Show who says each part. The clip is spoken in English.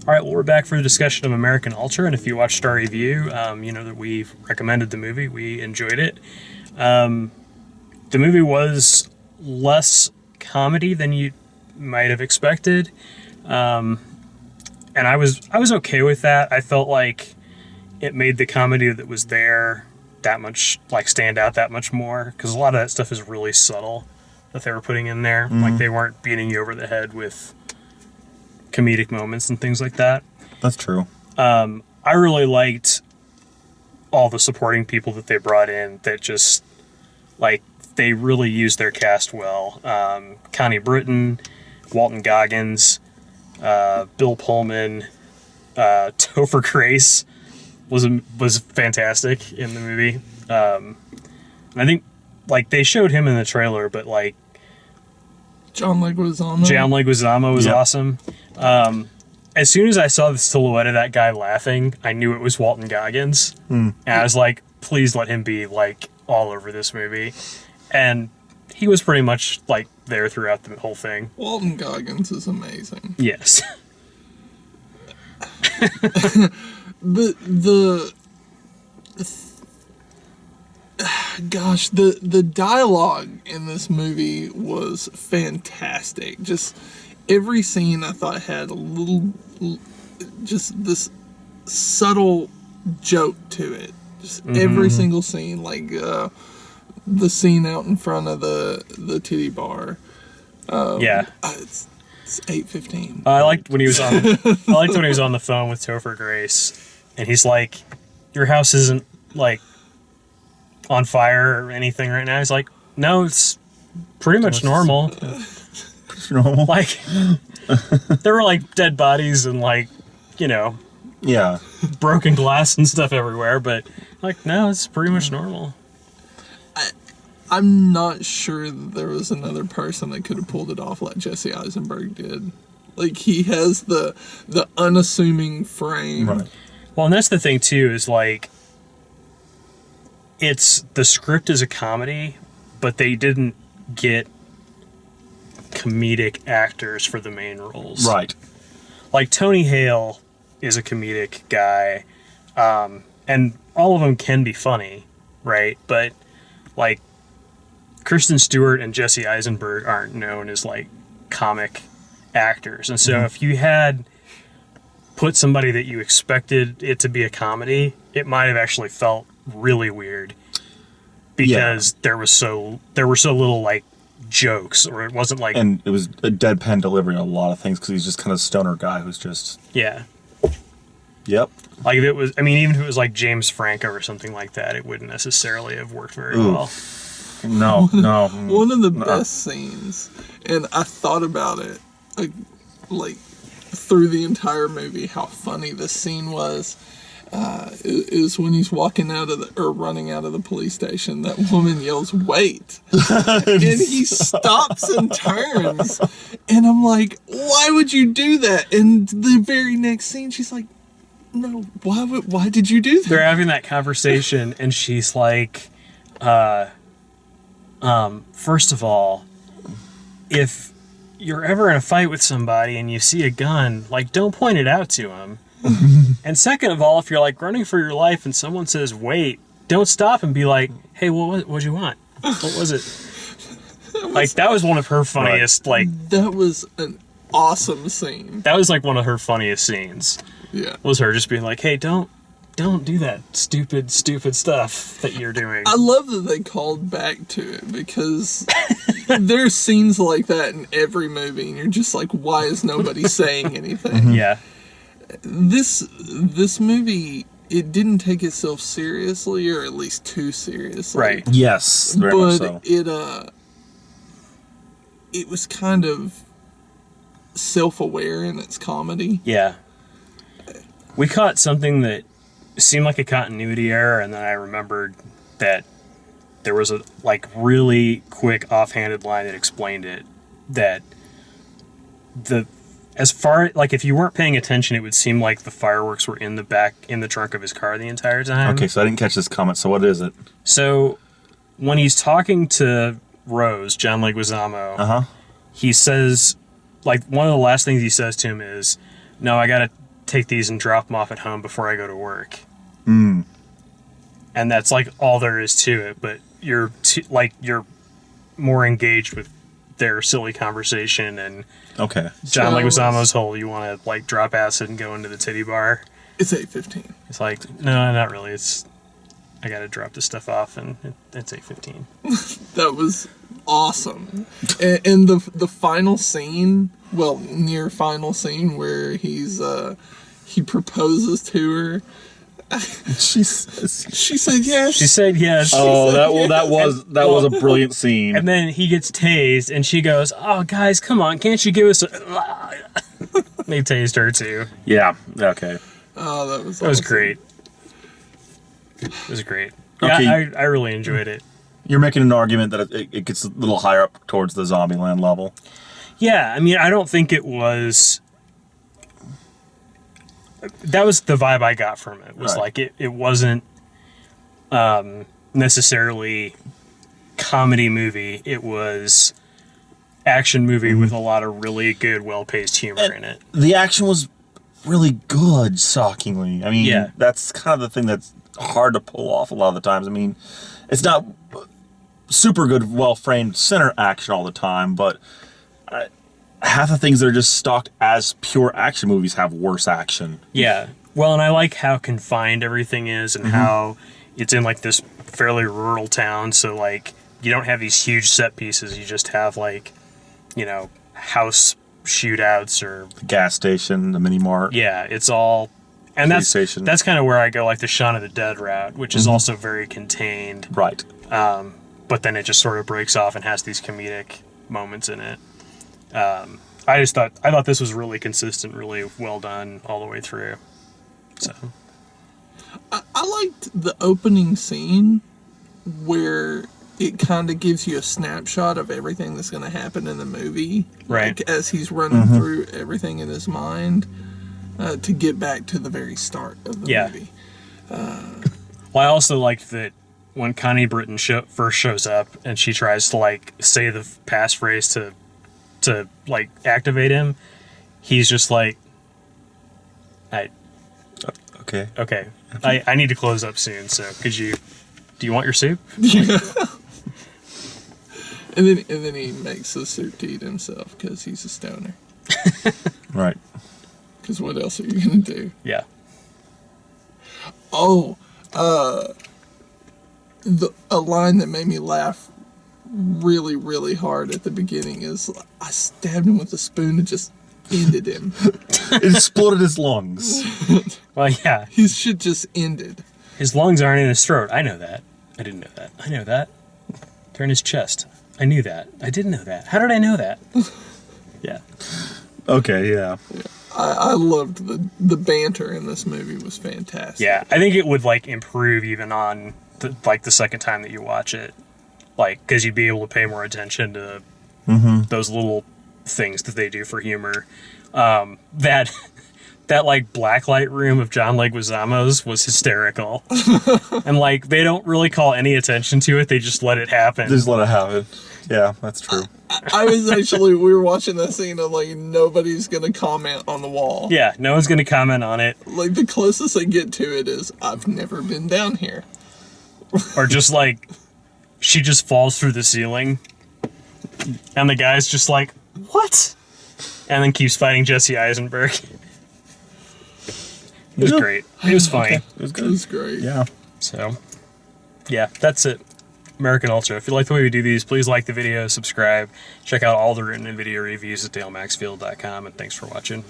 Speaker 1: All right, well, we're back for the discussion of American Ultra, and if you watched our review, you know that we've recommended the movie. We enjoyed it. The movie was less comedy than you might have expected, and I was okay with that. I felt like it made the comedy that was there that much, like, stand out that much more, because a lot of that stuff is really subtle that they were putting in there. Mm-hmm. Like, they weren't beating you over the head with comedic moments and things like that.
Speaker 2: That's true.
Speaker 1: I really liked all the supporting people that they brought in that just, like, they really used their cast well. Connie Britton, Walton Goggins, Bill Pullman, Topher Grace was fantastic in the movie. I think, like, they showed him in the trailer, but, like,
Speaker 3: John Leguizamo
Speaker 1: was awesome. As soon as I saw the silhouette of that guy laughing, I knew it was Walton Goggins. And I was like, please let him be, like, all over this movie. And he was pretty much, like, there throughout the whole thing.
Speaker 3: Walton Goggins is amazing.
Speaker 1: Yes.
Speaker 3: The dialogue in this movie was fantastic. Just every scene I thought had a little, just this subtle joke to it. Just every single scene, like the scene out in front of the titty bar. It's 8:15.
Speaker 1: I liked when he was on. I liked when he was on the phone with Topher Grace, and he's like, "Your house isn't, like, on fire or anything right now." He's like, "No, it's pretty much normal."
Speaker 2: Pretty normal.
Speaker 1: Like, there were, like, dead bodies and, like, you know, broken glass and stuff everywhere, but, like, no, it's pretty much normal.
Speaker 3: I'm not sure that there was another person that could have pulled it off like Jesse Eisenberg did. Like, he has the unassuming frame.
Speaker 2: Right.
Speaker 1: Well, and that's the thing, too, is, like, the script is a comedy, but they didn't get comedic actors for the main roles.
Speaker 2: Right.
Speaker 1: Like, Tony Hale is a comedic guy, and all of them can be funny, right? But, like, Kristen Stewart and Jesse Eisenberg aren't known as, like, comic actors. And so if you had put somebody that you expected it to be a comedy, it might have actually felt really weird because there were so little, like, jokes, or it wasn't like,
Speaker 2: and it was a deadpan delivery on a lot of things because he's just kind of stoner guy who's just
Speaker 1: yep.
Speaker 2: Like,
Speaker 1: if it was, I mean, even if it was like James Franco or something like that, it wouldn't necessarily have worked very well.
Speaker 2: No.
Speaker 3: One of the best scenes, and I thought about it, like through the entire movie, how funny this scene was. Is when he's running out of the police station. That woman yells, "Wait!" and he stops and turns, and I'm like, "Why would you do that?" And the very next scene, she's like, "No, why did you do that?"
Speaker 1: They're having that conversation, and she's like, first of all, if you're ever in a fight with somebody and you see a gun, like, don't point it out to him. And second of all, if you're, like, running for your life and someone says, "Wait," don't stop and be like, "Hey, what'd you want? What was it?" Like, that was one of her funniest, like...
Speaker 3: That was an awesome scene.
Speaker 1: That was, like, one of her funniest scenes.
Speaker 3: Yeah.
Speaker 1: Was her just being like, "Hey, don't do that stupid stuff that you're doing."
Speaker 3: I love that they called back to it, because there's scenes like that in every movie, and you're just like, why is nobody saying anything?
Speaker 1: Yeah.
Speaker 3: This movie, it didn't take itself seriously, or at least too seriously.
Speaker 1: Right.
Speaker 2: Yes, very much so.
Speaker 3: It was kind of self-aware in its comedy.
Speaker 1: Yeah. We caught something that seemed like a continuity error, and then I remembered that there was a, like, really quick offhanded line that explained it, that if you weren't paying attention, it would seem like the fireworks were in the trunk of his car the entire time.
Speaker 2: Okay, so I didn't catch this comment, so what is it?
Speaker 1: So, when he's talking to Rose, John Leguizamo, he says, like, one of the last things he says to him is, "No, I gotta take these and drop them off at home before I go to work. And that's like all there is to it. But you're more engaged with their silly conversation and
Speaker 2: Okay.
Speaker 1: John
Speaker 3: So-
Speaker 1: Leguizamo's whole you want to like drop acid and go into the titty bar.
Speaker 3: It's 8:15.
Speaker 1: It's like, no, not really. It's I got to drop this stuff off, and it's 8:15.
Speaker 3: That was awesome. And the final scene, well, near final scene where he proposes to her.
Speaker 2: Jesus.
Speaker 3: She said yes.
Speaker 1: She said yes.
Speaker 2: Oh, that was a brilliant scene.
Speaker 1: And then he gets tased, and she goes, "Oh, guys, come on, can't you give us a..." They tased her, too.
Speaker 2: Yeah. Okay.
Speaker 3: Oh, that was
Speaker 1: That was
Speaker 3: awesome.
Speaker 1: great. It was great.
Speaker 2: Okay.
Speaker 1: Yeah, I really enjoyed it.
Speaker 2: You're making an argument that it gets a little higher up towards the Zombieland level.
Speaker 1: Yeah, I mean, I don't think it was... That was the vibe I got from it. Was
Speaker 2: Right.
Speaker 1: like, it wasn't necessarily comedy movie. It was action movie with a lot of really good, well-paced humor in it.
Speaker 2: The action was really good, shockingly. I mean,
Speaker 1: Yeah.
Speaker 2: that's kind of the thing that's hard to pull off a lot of the times. I mean, it's not super good, well-framed center action all the time, but half the things that are just stock as pure action movies have worse action.
Speaker 1: Yeah. Well, and I like how confined everything is and how it's in like this fairly rural town. So like you don't have these huge set pieces. You just have like, you know, house shootouts or
Speaker 2: The gas station, the mini mart.
Speaker 1: yeah, it's all and
Speaker 2: Police station.
Speaker 1: that's kind of where I go like the Shaun of the Dead route, which is also very contained.
Speaker 2: Right.
Speaker 1: But then it just sort of breaks off and has these comedic moments in it. I thought this was really consistent, really well done all the way through. So
Speaker 3: I liked the opening scene where it kind of gives you a snapshot of everything that's going to happen in the movie.
Speaker 1: Right.
Speaker 3: Like, as he's running through everything in his mind to get back to the very start of the
Speaker 1: Yeah.
Speaker 3: movie.
Speaker 1: well, I also liked that when Connie Britton first shows up and she tries to like say the passphrase to like activate him, he's just like,
Speaker 2: Okay.
Speaker 1: okay, I need to close up soon. So do you want your soup?
Speaker 3: And then he makes the soup to eat himself because he's a stoner.
Speaker 2: Right.
Speaker 3: Because what else are you going to do?
Speaker 1: Yeah.
Speaker 3: Oh, a line that made me laugh really, really hard at the beginning is I stabbed him with a spoon and just ended him.
Speaker 2: It exploded his lungs.
Speaker 1: Well, yeah.
Speaker 3: His shit just ended.
Speaker 1: His lungs aren't in his throat. I know that. I didn't know that. I know that. They're in his chest. I knew that. I didn't know that. How did I know that? Yeah.
Speaker 2: Okay, yeah.
Speaker 3: I loved the banter in this movie was fantastic.
Speaker 1: Yeah. I think it would like improve even on the second time that you watch it. Like, because you'd be able to pay more attention to those little things that they do for humor. That like blacklight room of John Leguizamo's was hysterical. And like they don't really call any attention to it, they just let it happen.
Speaker 2: Just let it happen. Yeah, that's true.
Speaker 3: I was actually, we were watching that scene and like nobody's gonna comment on the wall.
Speaker 1: Yeah, no one's gonna comment on it.
Speaker 3: Like the closest I get to it is I've never been down here.
Speaker 1: Or just like she just falls through the ceiling and the guy's just like, what? And then keeps fighting Jesse Eisenberg. It was great. It was funny.
Speaker 2: It was
Speaker 3: It
Speaker 2: good.
Speaker 3: was great.
Speaker 2: Yeah.
Speaker 1: So, yeah, that's it. American Ultra. If you like the way we do these, please like the video, subscribe, check out all the written and video reviews at dalemaxfield.com, and thanks for watching.